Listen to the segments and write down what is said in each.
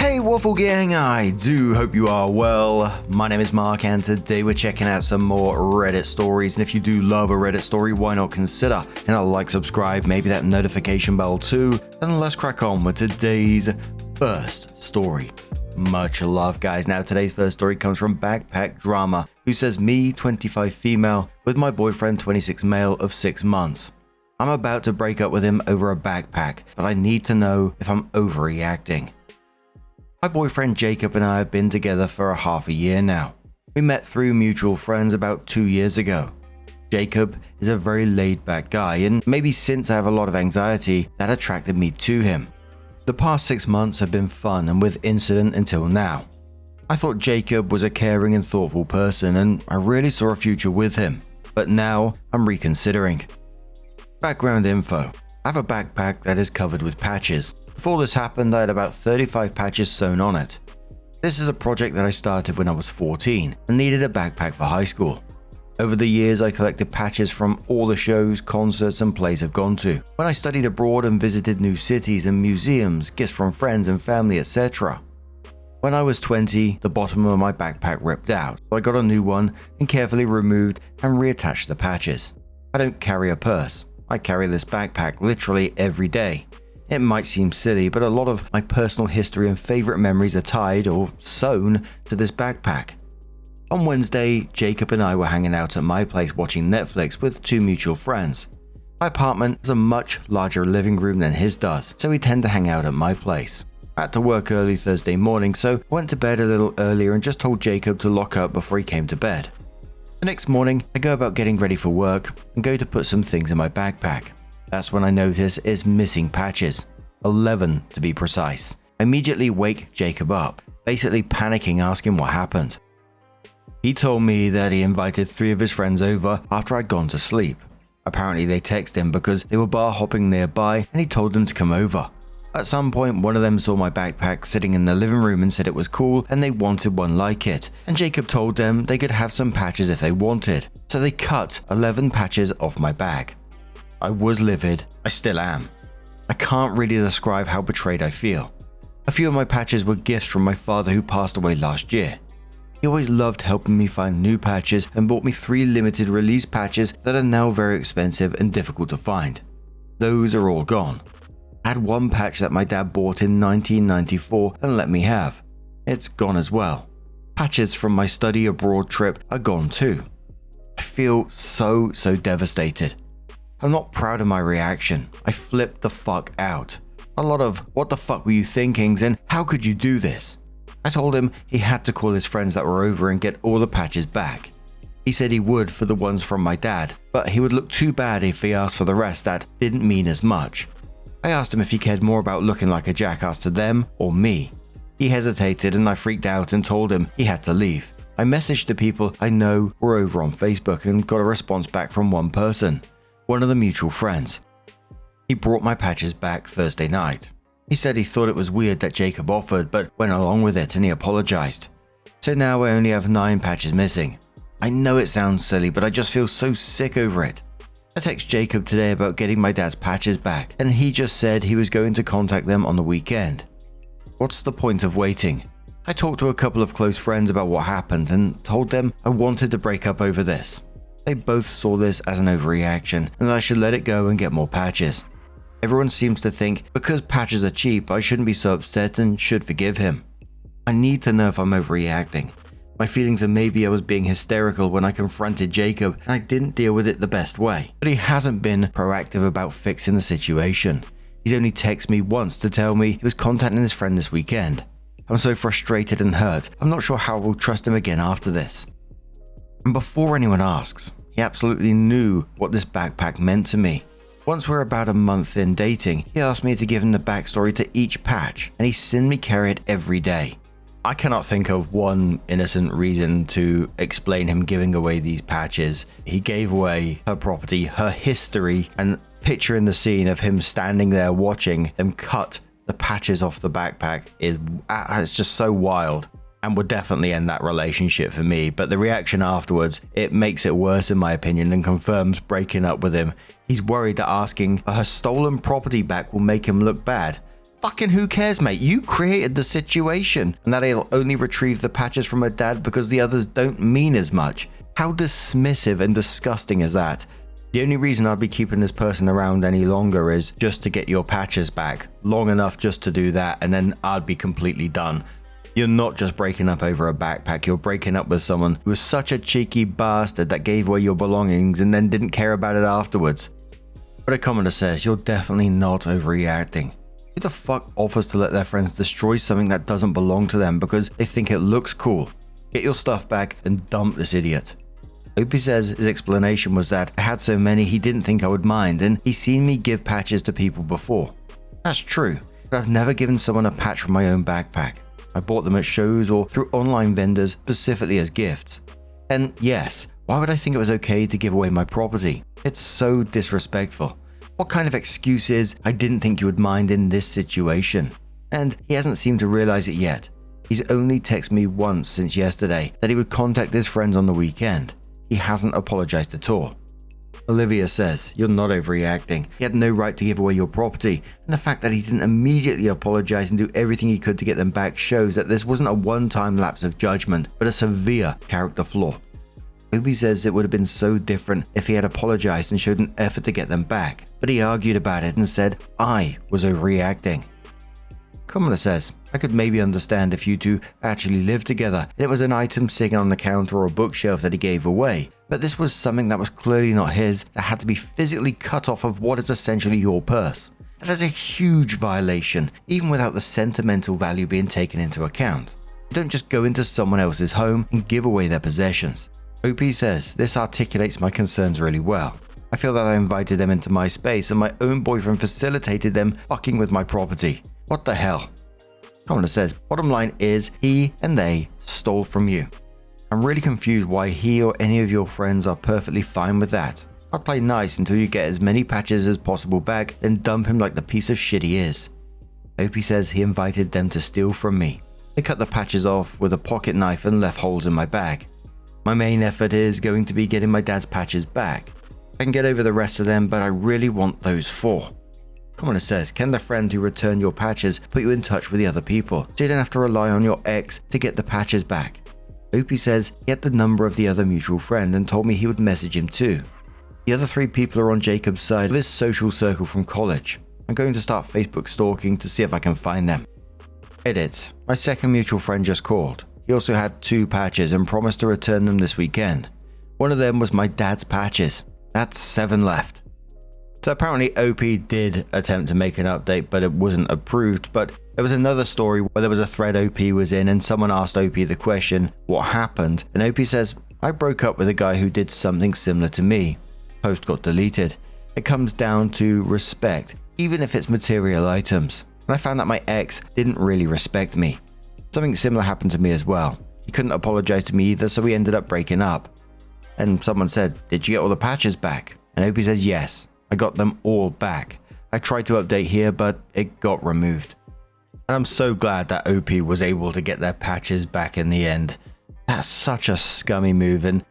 Hey Waffle Gang, I do hope you are well. My name is Mark and today we're checking out some more Reddit stories, and if you do love a Reddit story, why not consider like, subscribe, maybe that notification bell too, and let's crack on with today's first story. Much love guys. Now today's first story comes from Backpack Drama, who says, me 25 female with my boyfriend 26 male of 6 months. I'm about to break up with him over a backpack, but I need to know if I'm overreacting. My boyfriend Jacob and I have been together for half a year now. We met through mutual friends about 2 years ago. Jacob is a very laid-back guy, and maybe since I have a lot of anxiety, that attracted me to him. The past 6 months have been fun and with incident until now. I thought Jacob was a caring and thoughtful person, and I really saw a future with him, but now I'm reconsidering. Background info. I have a backpack that is covered with patches. Before this happened, I had about 35 patches sewn on it. This is a project that I started when I was 14 and needed a backpack for high school. Over the years, I collected patches from all the shows, concerts and plays I've gone to. When I studied abroad and visited new cities and museums, gifts from friends and family, etc. When I was 20, the bottom of my backpack ripped out, so I got a new one and carefully removed and reattached the patches. I don't carry a purse. I carry this backpack literally every day. It might seem silly, but a lot of my personal history and favorite memories are tied or sewn to this backpack. On Wednesday, Jacob and I were hanging out at my place watching Netflix with 2 mutual friends. My apartment has a much larger living room than his does, so we tend to hang out at my place. I had to work early Thursday morning, so I went to bed a little earlier and just told Jacob to lock up before he came to bed. The next morning, I go about getting ready for work and go to put some things in my backpack. That's when I notice it's missing patches. 11 to be precise. I immediately wake Jacob up, basically panicking, asking what happened. He told me that he invited 3 of his friends over after I'd gone to sleep. Apparently they texted him because they were bar hopping nearby and he told them to come over. At some point, one of them saw my backpack sitting in the living room and said it was cool and they wanted one like it, and Jacob told them they could have some patches if they wanted, so they cut 11 patches off my bag. I was livid. I still am. I can't really describe how betrayed I feel. A few of my patches were gifts from my father who passed away last year. He always loved helping me find new patches and bought me 3 limited release patches that are now very expensive and difficult to find. Those are all gone. I had 1 patch that my dad bought in 1994 and let me have. It's gone as well. Patches from my study abroad trip are gone too. I feel so devastated. I'm not proud of my reaction. I flipped the fuck out. A lot of what the fuck were you thinkings and how could you do this? I told him he had to call his friends that were over and get all the patches back. He said he would for the ones from my dad, but he would look too bad if he asked for the rest that didn't mean as much. I asked him if he cared more about looking like a jackass to them or me. He hesitated and I freaked out and told him he had to leave. I messaged the people I know were over on Facebook and got a response back from one person. One of the mutual friends. He brought my patches back Thursday night. He said he thought it was weird that Jacob offered, but went along with it and he apologized. So now I only have 9 patches missing. I know it sounds silly, but I just feel so sick over it. I texted Jacob today about getting my dad's patches back, and he just said he was going to contact them on the weekend. What's the point of waiting? I talked to a couple of close friends about what happened and told them I wanted to break up over this. They both saw this as an overreaction and that I should let it go and get more patches. Everyone seems to think because patches are cheap, I shouldn't be so upset and should forgive him. I need to know if I'm overreacting. My feelings are maybe I was being hysterical when I confronted Jacob and I didn't deal with it the best way. But he hasn't been proactive about fixing the situation. He's only texted me once to tell me he was contacting his friend this weekend. I'm so frustrated and hurt. I'm not sure how I will trust him again after this. And before anyone asks, he absolutely knew what this backpack meant to me. Once we're about a month in dating, he asked me to give him the backstory to each patch, and he's seen me carry it every day. I cannot think of one innocent reason to explain him giving away these patches. He gave away her property, her history, and picturing the scene of him standing there watching them cut the patches off the backpack is it's just so wild. And would definitely end that relationship for me, but the reaction afterwards, it makes it worse in my opinion and confirms breaking up with him. He's worried that asking for her stolen property back will make him look bad. Fucking who cares, mate? You created the situation, and that he'll only retrieve the patches from her dad because the others don't mean as much. How dismissive and disgusting is that? The only reason I'd be keeping this person around any longer is just to get your patches back. Long enough just to do that, and then I'd be completely done. You're not just breaking up over a backpack, you're breaking up with someone who was such a cheeky bastard that gave away your belongings and then didn't care about it afterwards. But a commenter says, you're definitely not overreacting. Who the fuck offers to let their friends destroy something that doesn't belong to them because they think it looks cool? Get your stuff back and dump this idiot. Opie says his explanation was that I had so many he didn't think I would mind, and he's seen me give patches to people before. That's true, but I've never given someone a patch from my own backpack. I bought them at shows or through online vendors specifically as gifts. And yes, why would I think it was okay to give away my property? It's so disrespectful. What kind of excuse is, I didn't think you would mind in this situation? And he hasn't seemed to realize it yet. He's only texted me once since yesterday that he would contact his friends on the weekend. He hasn't apologized at all. Olivia says, you're not overreacting. He had no right to give away your property, and the fact that he didn't immediately apologize and do everything he could to get them back shows that this wasn't a one-time lapse of judgment, but a severe character flaw. Obi says it would have been so different if he had apologized and showed an effort to get them back, but he argued about it and said, I was overreacting. Kamala says, I could maybe understand if you two actually lived together and it was an item sitting on the counter or bookshelf that he gave away, but this was something that was clearly not his that had to be physically cut off of what is essentially your purse. That is a huge violation, even without the sentimental value being taken into account. You don't just go into someone else's home and give away their possessions. OP says, this articulates my concerns really well. I feel that I invited them into my space and my own boyfriend facilitated them fucking with my property. What the hell? Commenter says, bottom line is he and they stole from you. I'm really confused why he or any of your friends are perfectly fine with that. I'd play nice until you get as many patches as possible back, then dump him like the piece of shit he is. Opie says he invited them to steal from me. They cut the patches off with a pocket knife and left holes in my bag. My main effort is going to be getting my dad's patches back. I can get over the rest of them, but I really want those 4. Commenter says, can the friend who returned your patches put you in touch with the other people so you don't have to rely on your ex to get the patches back? Opie says he had the number of the other mutual friend and told me he would message him too. The other 3 people are on Jacob's side of his social circle from college. I'm going to start Facebook stalking to see if I can find them. Edit. My second mutual friend just called. He also had 2 patches and promised to return them this weekend. One of them was my dad's patches. That's 7 left. So apparently OP did attempt to make an update, but it wasn't approved. But there was another story where there was a thread OP was in and someone asked OP the question, what happened? And OP says, I broke up with a guy who did something similar to me. Post got deleted. It comes down to respect, even if it's material items. And I found that my ex didn't really respect me. Something similar happened to me as well. He couldn't apologize to me either, so we ended up breaking up. And someone said, did you get all the patches back? And OP says, yes. I got them all back. I tried to update here, but it got removed. And I'm so glad that OP was able to get their patches back in the end. That's such a scummy move, and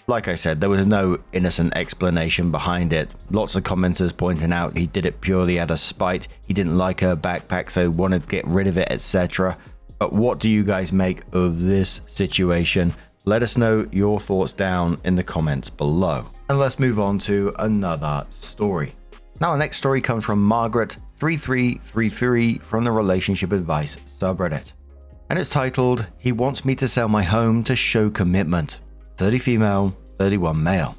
like I said, there was no innocent explanation behind it. Lots of commenters pointing out he did it purely out of spite. He didn't like her backpack, so wanted to get rid of it, etc. But what do you guys make of this situation? Let us know your thoughts down in the comments below. And let's move on to another story. Now, our next story comes from Margaret3333 from the Relationship Advice subreddit. And it's titled, He Wants Me to Sell My Home to Show Commitment. 30 female, 31 male.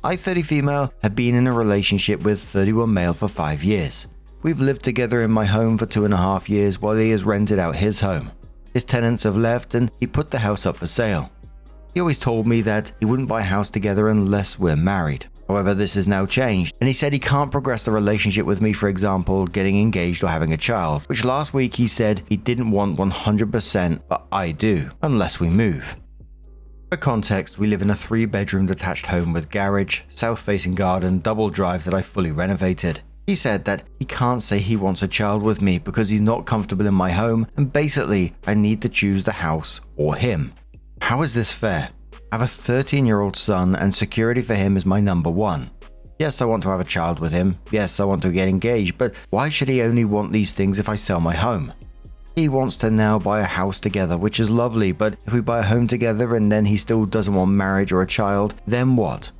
I, 30 female, have been in a relationship with 31 male for 5 years. We've lived together in my home for 2.5 years while he has rented out his home. His tenants have left and he put the house up for sale. He always told me that he wouldn't buy a house together unless we're married. However, this has now changed, and he said he can't progress the relationship with me, for example, getting engaged or having a child, which last week he said he didn't want 100%, but I do, unless we move. For context, we live in a 3-bedroom detached home with garage, south-facing garden, double drive that I fully renovated. He said that he can't say he wants a child with me because he's not comfortable in my home, and basically, I need to choose the house or him. How is this fair? I have a 13-year-old son and security for him is my number one. Yes, I want to have a child with him. Yes, I want to get engaged, but why should he only want these things if I sell my home? He wants to now buy a house together, which is lovely, but if we buy a home together and then he still doesn't want marriage or a child, then what?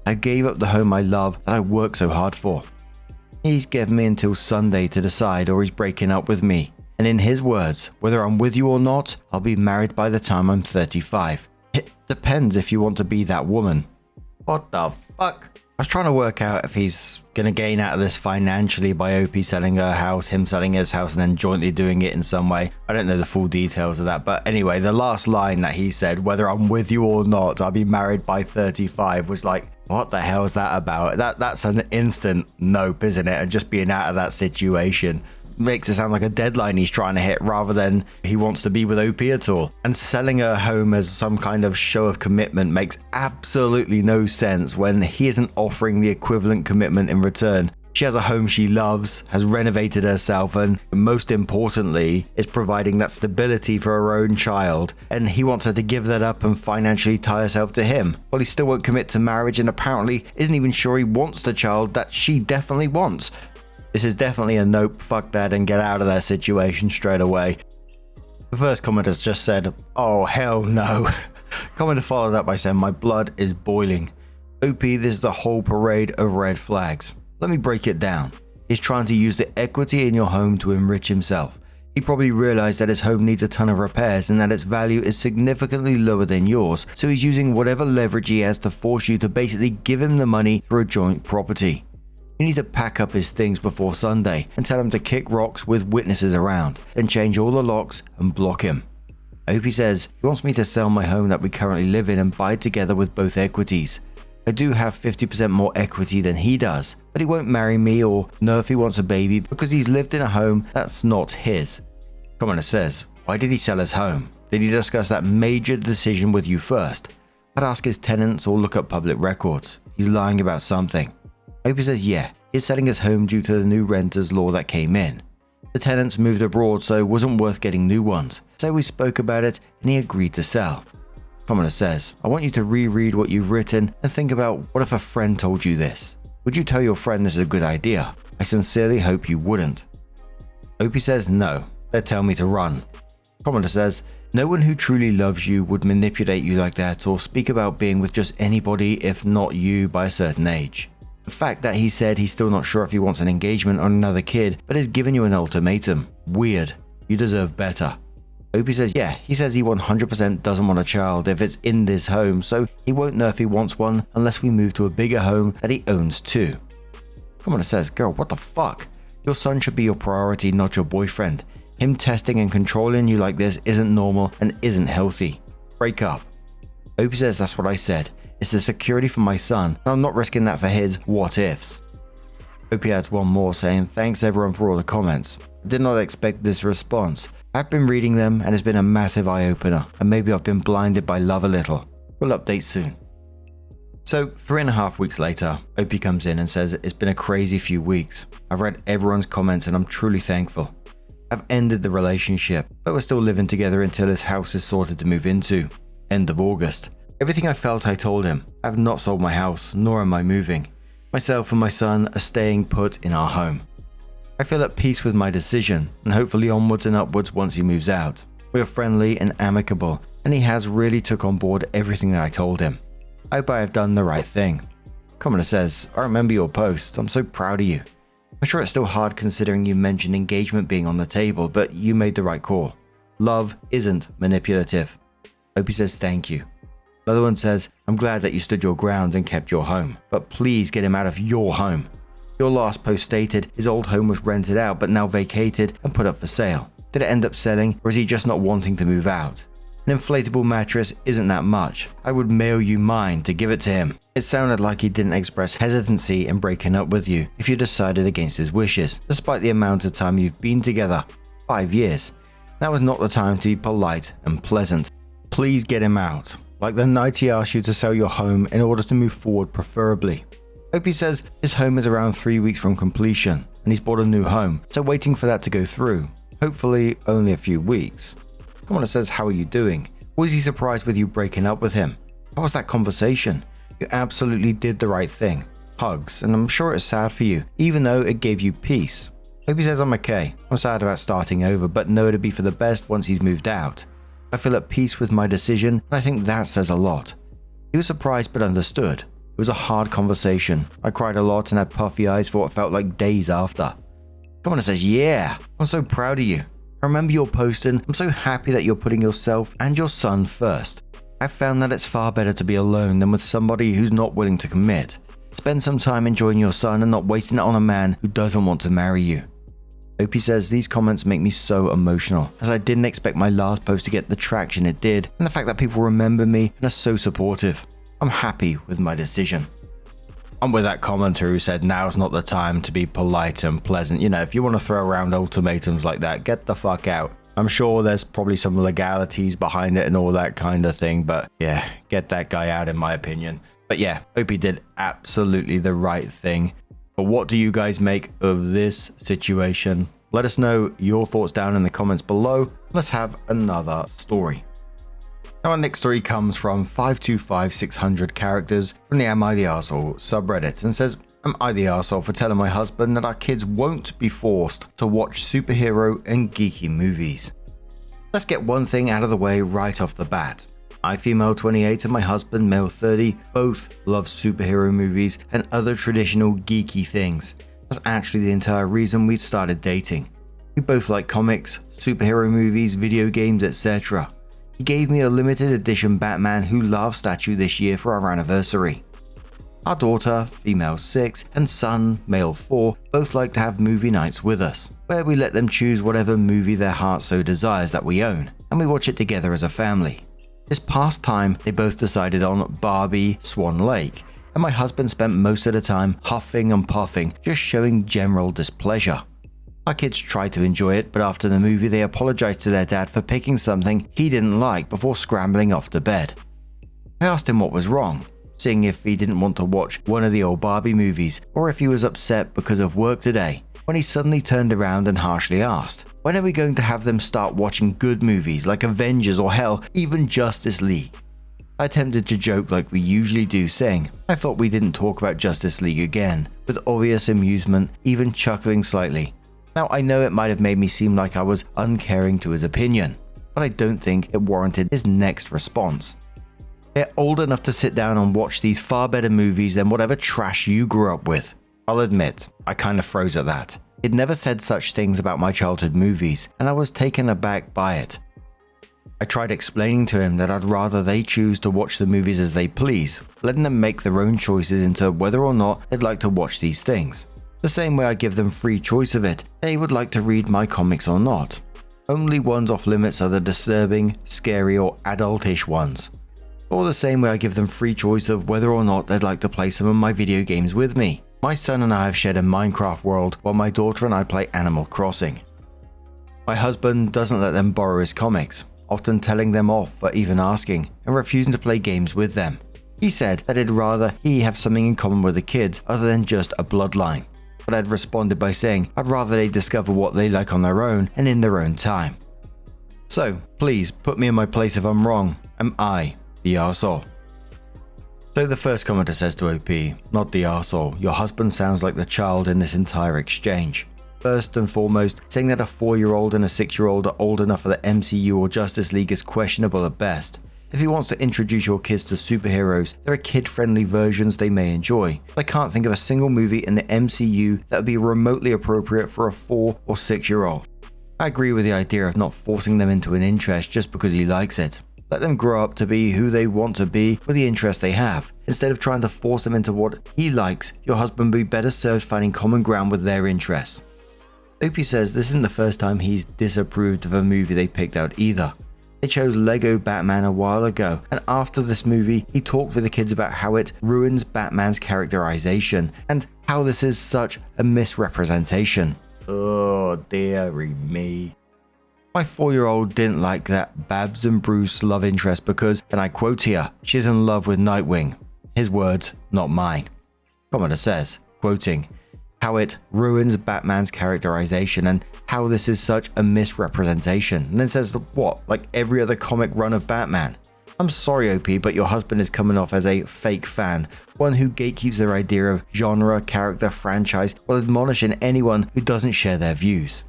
I gave up the home I love that I worked so hard for. He's given me until Sunday to decide, or he's breaking up with me. And in his words, whether I'm with you or not, I'll be married by the time I'm 35. It depends if you want to be that woman. What the fuck? I was trying to work out if he's going to gain out of this financially by OP selling her house, him selling his house, and then jointly doing it in some way. I don't know the full details of that. But anyway, the last line that he said, whether I'm with you or not, I'll be married by 35, was like, what the hell is that about? That's an instant nope, isn't it? And just being out of that situation makes it sound like a deadline he's trying to hit rather than he wants to be with OP at all. And selling her home as some kind of show of commitment makes absolutely no sense when he isn't offering the equivalent commitment in return. She has a home she loves, has renovated herself, and most importantly, is providing that stability for her own child, and he wants her to give that up and financially tie herself to him. Well, he still won't commit to marriage and apparently isn't even sure he wants the child that she definitely wants. This is definitely a nope, fuck that, and get out of that situation straight away. The first comment has just said, oh hell no. Commenter followed up by saying, my blood is boiling. OP, this is the whole parade of red flags. Let me break it down. He's trying to use the equity in your home to enrich himself. He probably realized that his home needs a ton of repairs and that its value is significantly lower than yours, so he's using whatever leverage he has to force you to basically give him the money through a joint property. You need to pack up his things before Sunday and tell him to kick rocks with witnesses around, then change all the locks and block him. I hope he says he wants me to sell my home that we currently live in and buy together with both equities. I do have 50% more equity than he does, but he won't marry me or know if he wants a baby because he's lived in a home that's not his. Commenter says, why did he sell his home? Did he discuss that major decision with you first? I'd ask his tenants or look up public records. He's lying about something. I hope he says yeah, he's selling his home due to the new renters law that came in. The tenants moved abroad, so it wasn't worth getting new ones. So we spoke about it and he agreed to sell. Commenter says, I want you to reread what you've written and think about what if a friend told you this. Would you tell your friend this is a good idea? I sincerely hope you wouldn't. Opie says no, they'd tell me to run. Commenter says, no one who truly loves you would manipulate you like that or speak about being with just anybody if not you by a certain age. The fact that he said he's still not sure if he wants an engagement or another kid, but has given you an ultimatum. Weird. You deserve better. Opie says, yeah, he says he 100% doesn't want a child if it's in this home, so he won't know if he wants one unless we move to a bigger home that he owns too. Commenter says, girl, what the fuck? Your son should be your priority, not your boyfriend. Him testing and controlling you like this isn't normal and isn't healthy. Break up. Opie says, that's what I said. It's the security for my son, and I'm not risking that for his what-ifs. Opie adds one more saying, thanks everyone for all the comments. I did not expect this response. I've been reading them and it's been a massive eye-opener, and maybe I've been blinded by love a little. We'll update soon. So 3.5 weeks later, Opie comes in and says it's been a crazy few weeks. I've read everyone's comments and I'm truly thankful. I've ended the relationship, but we're still living together until his house is sorted to move into. End of August. Everything I felt I told him. I have not sold my house, nor am I moving. Myself and my son are staying put in our home. I feel at peace with my decision, and hopefully onwards and upwards once he moves out. We are friendly and amicable, and he has really took on board everything that I told him. I hope I have done the right thing. Commenter says, I remember your post, I'm so proud of you. I'm sure it's still hard considering you mentioned engagement being on the table, but you made the right call. Love isn't manipulative. Opie says thank you. Another one says, I'm glad that you stood your ground and kept your home, but please get him out of your home. Your last post stated his old home was rented out but now vacated and put up for sale. Did it end up selling, or is he just not wanting to move out? An inflatable mattress isn't that much. I would mail you mine to give it to him. It sounded like he didn't express hesitancy in breaking up with you if you decided against his wishes, despite the amount of time you've been together. 5 years. That was not the time to be polite and pleasant. Please get him out. Like the night he asked you to sell your home in order to move forward preferably. Opie says his home is around 3 weeks from completion and he's bought a new home, so waiting for that to go through. Hopefully only a few weeks. Commenter says, how are you doing? Was he surprised with you breaking up with him? How was that conversation? You absolutely did the right thing. Hugs, and I'm sure it's sad for you, even though it gave you peace. Hope he says I'm okay. I'm sad about starting over, but know it'd be for the best once he's moved out. I feel at peace with my decision, and I think that says a lot. He was surprised but understood. It was a hard conversation. I cried a lot and had puffy eyes for what felt like days after. Commenter says, yeah, I'm so proud of you. I remember your posting. I'm so happy that you're putting yourself and your son first. I've found that it's far better to be alone than with somebody who's not willing to commit. Spend some time enjoying your son and not wasting it on a man who doesn't want to marry you. Opie says, these comments make me so emotional, as I didn't expect my last post to get the traction it did, and the fact that people remember me and are so supportive. I'm happy with my decision. I'm with that commenter who said now's not the time to be polite and pleasant. You know, if you want to throw around ultimatums like that, get the fuck out. I'm sure there's probably some legalities behind it and all that kind of thing, but yeah, get that guy out in my opinion. But yeah, Opie did absolutely the right thing. But what do you guys make of this situation? Let us know your thoughts down in the comments below. Let's have another story. Now our next story comes from 525600 characters from the Am I the Arsehole subreddit and says, am I the arsehole for telling my husband that our kids won't be forced to watch superhero and geeky movies? Let's get one thing out of the way right off the bat. I, female 28, and my husband, male 30, both love superhero movies and other traditional geeky things. That's actually the entire reason we started dating. We both like comics, superhero movies, video games, etc. He gave me a limited edition Batman Who Laughs statue this year for our anniversary. Our daughter, female 6, and son, male 4, both like to have movie nights with us, where we let them choose whatever movie their heart so desires that we own, and we watch it together as a family. This past time, they both decided on Barbie Swan Lake, and my husband spent most of the time huffing and puffing, just showing general displeasure. Our kids tried to enjoy it, but after the movie they apologized to their dad for picking something he didn't like before scrambling off to bed. I asked him what was wrong, seeing if he didn't want to watch one of the old Barbie movies, or if he was upset because of work today, when he suddenly turned around and harshly asked, when are we going to have them start watching good movies like Avengers or hell, even Justice League? I attempted to joke like we usually do, saying, I thought we didn't talk about Justice League again, with obvious amusement, even chuckling slightly. Now I know it might have made me seem like I was uncaring to his opinion, but I don't think it warranted his next response. They're old enough to sit down and watch these far better movies than whatever trash you grew up with. I'll admit, I kind of froze at that. He'd never said such things about my childhood movies, and I was taken aback by it. I tried explaining to him that I'd rather they choose to watch the movies as they please, letting them make their own choices into whether or not they'd like to watch these things. The same way I give them free choice of it, they would like to read my comics or not. Only ones off limits are the disturbing, scary or adultish ones. Or the same way I give them free choice of whether or not they'd like to play some of my video games with me. My son and I have shared a Minecraft world while my daughter and I play Animal Crossing. My husband doesn't let them borrow his comics, often telling them off for even asking and refusing to play games with them. He said that he'd rather he have something in common with the kids other than just a bloodline, but I'd responded by saying I'd rather they discover what they like on their own and in their own time. So please put me in my place if I'm wrong. Am I the arsehole? So the first commenter says to OP, not the arsehole, your husband sounds like the child in this entire exchange. First and foremost, saying that a 4-year-old and a 6-year-old are old enough for the MCU or Justice League is questionable at best. If he wants to introduce your kids to superheroes, there are kid-friendly versions they may enjoy, but I can't think of a single movie in the MCU that would be remotely appropriate for a 4 or 6-year-old. I agree with the idea of not forcing them into an interest just because he likes it. Let them grow up to be who they want to be with the interests they have. Instead of trying to force them into what he likes, your husband would be better served finding common ground with their interests. Opie says this isn't the first time he's disapproved of a movie they picked out either. They chose Lego Batman a while ago, and after this movie, he talked with the kids about how it ruins Batman's characterization and how this is such a misrepresentation. Oh, dearie me. My 4-year-old didn't like that Babs and Bruce love interest because, and I quote here, she's in love with Nightwing. His words, not mine. Commenter says, quoting, how it ruins Batman's characterization and how this is such a misrepresentation. And then says, what, like every other comic run of Batman? I'm sorry, OP, but your husband is coming off as a fake fan, one who gatekeeps their idea of genre, character, franchise, while admonishing anyone who doesn't share their views.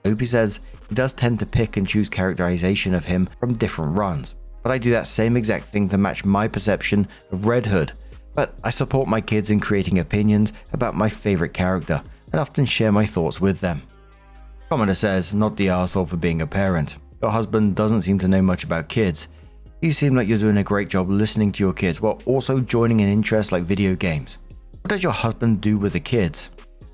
OP says he does tend to pick and choose characterization of him from different runs, but I do that same exact thing to match my perception of Red Hood. But I support my kids in creating opinions about my favorite character, and often share my thoughts with them. Commenter says, not the arsehole for being a parent. Your husband doesn't seem to know much about kids. You seem like you're doing a great job listening to your kids while also joining an interest like video games. What does your husband do with the kids?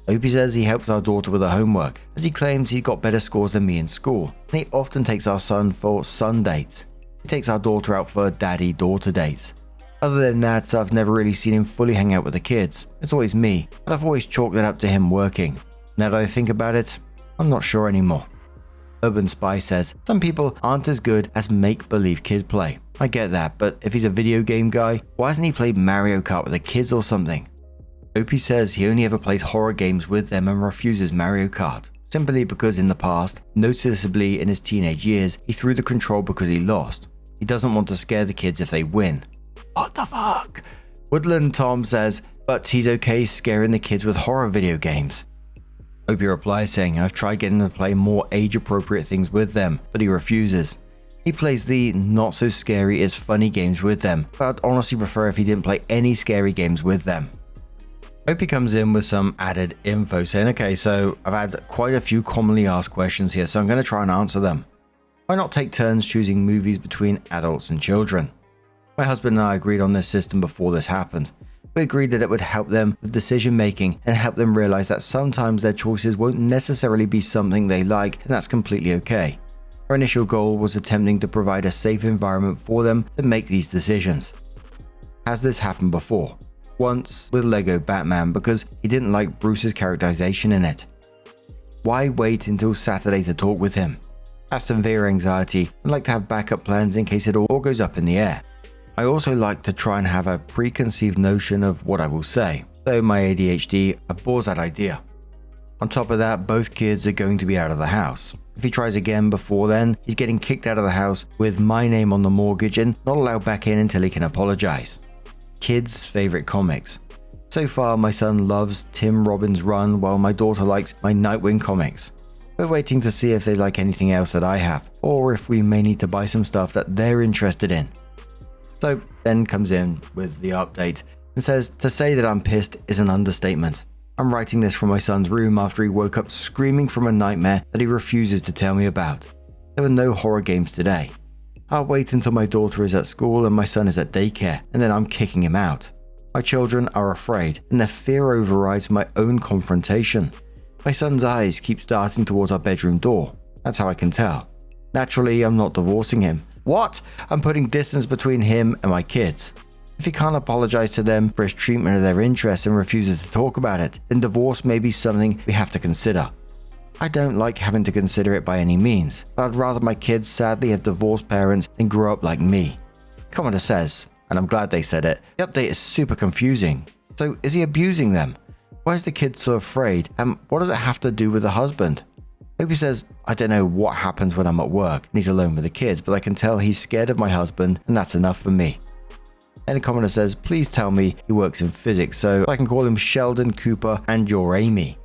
OP says he helps our daughter with her homework, as he claims he got better scores than me in school, and he often takes our son for son dates. He takes our daughter out for daddy-daughter dates. Other than that, I've never really seen him fully hang out with the kids. It's always me, but I've always chalked that up to him working. Now that I think about it, I'm not sure anymore. Urban Spy says, some people aren't as good as make-believe kid play. I get that, but if he's a video game guy, why hasn't he played Mario Kart with the kids or something? OP says he only ever plays horror games with them and refuses Mario Kart, simply because in the past, noticeably in his teenage years, he threw the control because he lost. He doesn't want to scare the kids if they win. What the fuck? Woodland Tom says, but he's okay scaring the kids with horror video games. OP replies saying, I've tried getting him to play more age-appropriate things with them, but he refuses. He plays the not-so-scary is funny games with them, but I'd honestly prefer if he didn't play any scary games with them. OP comes in with some added info saying, okay, so I've had quite a few commonly asked questions here, so I'm going to try and answer them. Why not take turns choosing movies between adults and children? My husband and I agreed on this system before this happened. We agreed that it would help them with decision making and help them realize that sometimes their choices won't necessarily be something they like, and that's completely okay. Our initial goal was attempting to provide a safe environment for them to make these decisions. Has this happened before? Once with Lego Batman because he didn't like Bruce's characterization in it. Why wait until Saturday to talk with him? Have severe anxiety and like to have backup plans in case it all goes up in the air. I also like to try and have a preconceived notion of what I will say, so my ADHD abhors that idea. On top of that, both kids are going to be out of the house. If he tries again before then, he's getting kicked out of the house with my name on the mortgage and not allowed back in until he can apologize. Kids' favorite comics. So far, my son loves Tim Robbins' Run while my daughter likes my Nightwing comics. We're waiting to see if they like anything else that I have, or if we may need to buy some stuff that they're interested in. So Ben comes in with the update and says, to say that I'm pissed is an understatement. I'm writing this from my son's room after he woke up screaming from a nightmare that he refuses to tell me about. There were no horror games today. I'll wait until my daughter is at school and my son is at daycare, and then I'm kicking him out. My children are afraid, and their fear overrides my own confrontation. My son's eyes keep darting towards our bedroom door. That's how I can tell. Naturally, I'm not divorcing him. What? I'm putting distance between him and my kids. If he can't apologize to them for his treatment of their interests and refuses to talk about it, then divorce may be something we have to consider. I don't like having to consider it by any means, but I'd rather my kids sadly have divorced parents than grow up like me. Commenter says, and I'm glad they said it, the update is super confusing. So is he abusing them? Why is the kid so afraid? And what does it have to do with the husband? Opie says, I don't know what happens when I'm at work and he's alone with the kids, but I can tell he's scared of my husband and that's enough for me. And the commenter says, please tell me he works in physics so I can call him Sheldon Cooper and you're Amy.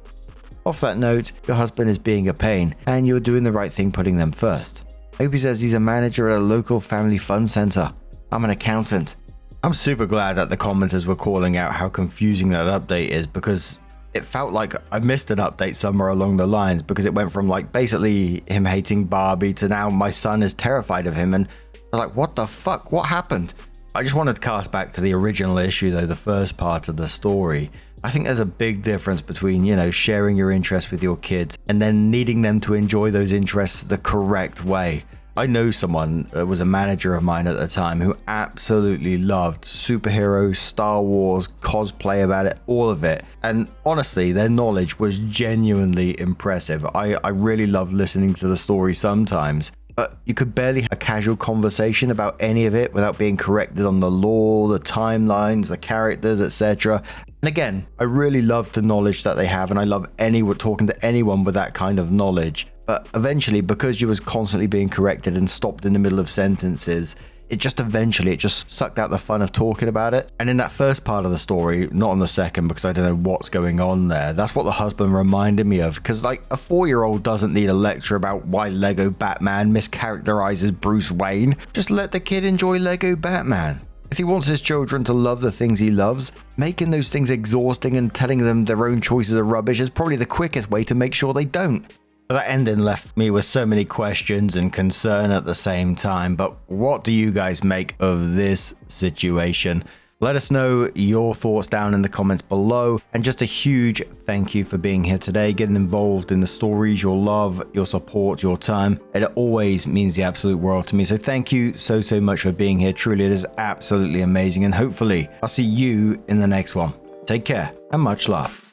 Off that note, your husband is being a pain and you're doing the right thing putting them first. Opie says he's a manager at a local family fun center. I'm an accountant. I'm super glad that the commenters were calling out how confusing that update is because it felt like I missed an update somewhere along the lines because it went from like basically him hating Barbie to now my son is terrified of him, and I was like, what the fuck? What happened? I just wanted to cast back to the original issue though, the first part of the story. I think there's a big difference between, sharing your interests with your kids and then needing them to enjoy those interests the correct way. I know someone that was a manager of mine at the time who absolutely loved superheroes, Star Wars, cosplay about it, all of it. And honestly, their knowledge was genuinely impressive. I really loved listening to the story sometimes. But you could barely have a casual conversation about any of it without being corrected on the lore, the timelines, the characters, etc. And again, I really love the knowledge that they have, and I love talking to anyone with that kind of knowledge. But eventually, because you was constantly being corrected and stopped in the middle of sentences, it just eventually, it just sucked out the fun of talking about it. And in that first part of the story, not on the second because I don't know what's going on there, that's what the husband reminded me of. Because like a 4-year-old doesn't need a lecture about why Lego Batman mischaracterizes Bruce Wayne. Just let the kid enjoy Lego Batman. If he wants his children to love the things he loves, making those things exhausting and telling them their own choices are rubbish is probably the quickest way to make sure they don't. But that ending left me with so many questions and concern at the same time. But what do you guys make of this situation? Let us know your thoughts down in the comments below. And just a huge thank you for being here today, getting involved in the stories, your love, your support, your time. It always means the absolute world to me. So thank you so much for being here. Truly, it is absolutely amazing. And hopefully I'll see you in the next one. Take care and much love.